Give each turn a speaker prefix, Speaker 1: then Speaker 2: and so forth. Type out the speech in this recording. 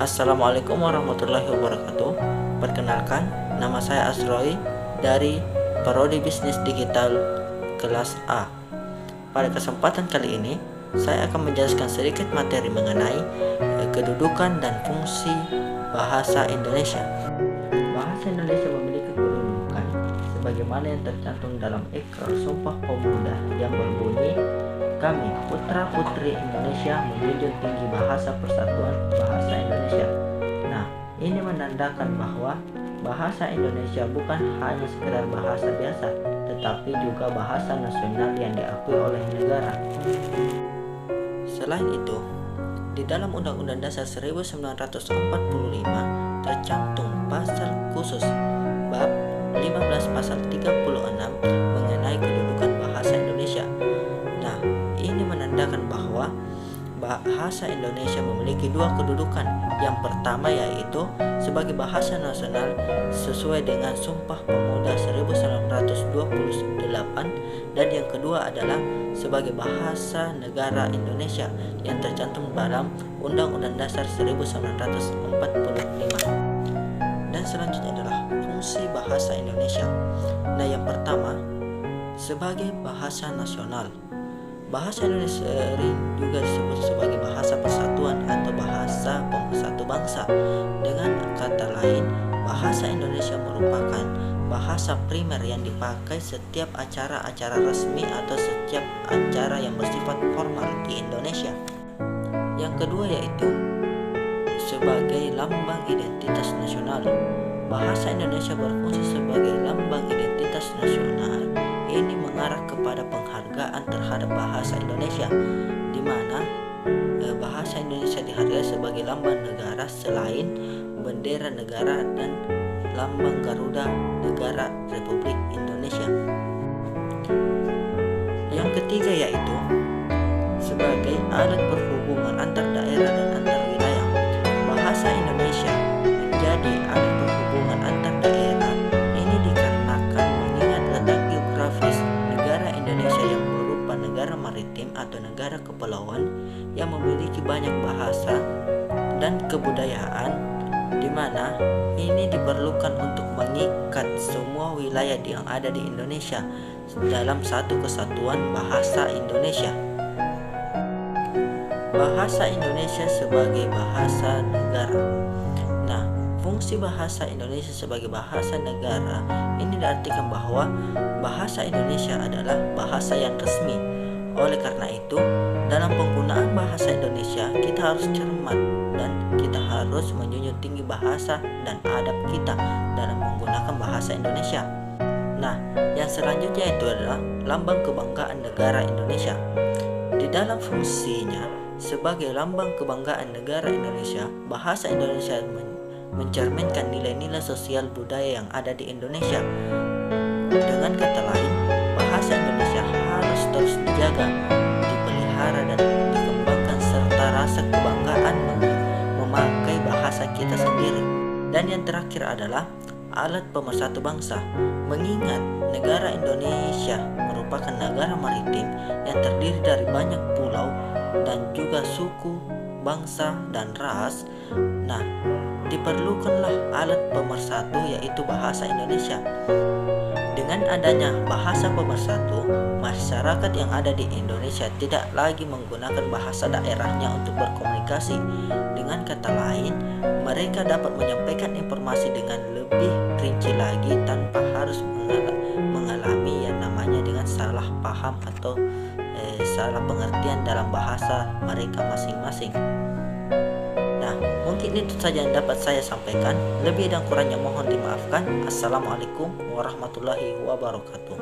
Speaker 1: Assalamualaikum warahmatullahi wabarakatuh. Perkenalkan, nama saya Asroi dari Prodi Bisnis Digital kelas A. Pada kesempatan kali ini, saya akan menjelaskan sedikit materi mengenai kedudukan dan fungsi bahasa Indonesia. Bahasa Indonesia memiliki kedudukan sebagaimana yang tercantum dalam Ikrar Sumpah Pemuda yang berbunyi, "Kami, putra-putri Indonesia, menjunjung tinggi bahasa persatuan bahasa Indonesia." Nah, ini menandakan bahwa bahasa Indonesia bukan hanya sekedar bahasa biasa, tetapi juga bahasa nasional yang diakui oleh negara. Selain itu, di dalam Undang-Undang Dasar 1945 tercantum pasal khusus bab 15 pasal 36 mengenai kedudukan bahasa Indonesia. Nah, ini menandakan bahwa bahasa Indonesia memiliki dua kedudukan. Yang pertama yaitu sebagai bahasa nasional sesuai dengan Sumpah Pemuda 1928, dan yang kedua adalah sebagai bahasa negara Indonesia yang tercantum dalam Undang-Undang Dasar 1945. Dan selanjutnya adalah fungsi bahasa Indonesia. Nah, yang pertama, sebagai bahasa nasional. Bahasa Indonesia sering juga disebut sebagai bahasa persatuan atau bahasa pemersatu bangsa. Dengan kata lain, bahasa Indonesia merupakan bahasa primer yang dipakai setiap acara-acara resmi atau setiap acara yang bersifat formal di Indonesia. Yang kedua yaitu sebagai lambang identitas nasional. Bahasa Indonesia berfungsi sebagai lambang identitas nasional. Ini mengarah kepada penghargaan terhadap bahasa Indonesia, di mana bahasa Indonesia dihargai sebagai lambang negara selain bendera negara dan lambang Garuda Negara Republik Indonesia. Yang ketiga yaitu sebagai alat perhubungan antar daerah dan antar wilayah. Bahasa Indonesia menjadi alat perhubungan antar daerah. Ini dikarenakan mengingat letak geografis negara Indonesia yang berupa negara maritim atau negara kepulauan yang memiliki banyak bahasa dan kebudayaan, di mana ini diperlukan untuk mengikat semua wilayah yang ada di Indonesia dalam satu kesatuan bahasa Indonesia. Bahasa Indonesia sebagai bahasa negara. Nah, fungsi bahasa Indonesia sebagai bahasa negara ini diartikan bahwa bahasa Indonesia adalah bahasa yang resmi. Oleh karena itu, dalam penggunaan bahasa Indonesia kita harus cermat dan kita harus menjunjung tinggi bahasa dan adab kita dalam menggunakan bahasa Indonesia. Nah, yang selanjutnya itu adalah lambang kebanggaan negara Indonesia. Di dalam fungsinya sebagai lambang kebanggaan negara Indonesia, bahasa Indonesia mencerminkan nilai-nilai sosial budaya yang ada di Indonesia. Dengan kata lain, bahasa Indonesia harus terus dijaga, dipelihara dan dikembangkan serta rasa kebanggaan memakai bahasa kita sendiri. Dan yang terakhir adalah alat pemersatu bangsa. Mengingat negara Indonesia merupakan negara maritim yang terdiri dari banyak pulau dan juga suku, bangsa, dan ras. Nah, diperlukanlah alat pemersatu yaitu bahasa Indonesia. Dengan adanya bahasa pemersatu, masyarakat yang ada di Indonesia tidak lagi menggunakan bahasa daerahnya untuk berkomunikasi. Dengan kata lain, mereka dapat menyampaikan informasi dengan lebih rinci lagi tanpa harus mengalami yang namanya dengan salah paham atau salah pengertian dalam bahasa mereka masing-masing. Nah, mungkin itu saja yang dapat saya sampaikan. Lebih dan kurangnya mohon dimaafkan. Assalamualaikum warahmatullahi wabarakatuh.